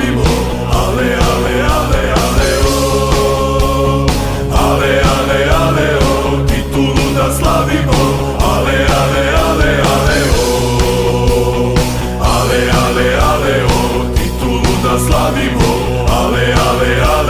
slavimo, ale, ale, ale, ale, o. Ale, ale, ale, o, titulu da slavimo, ale, ale, ale, ale, o. Ale, ale, ale, o, titulu da slavimo, ale, ale, ale.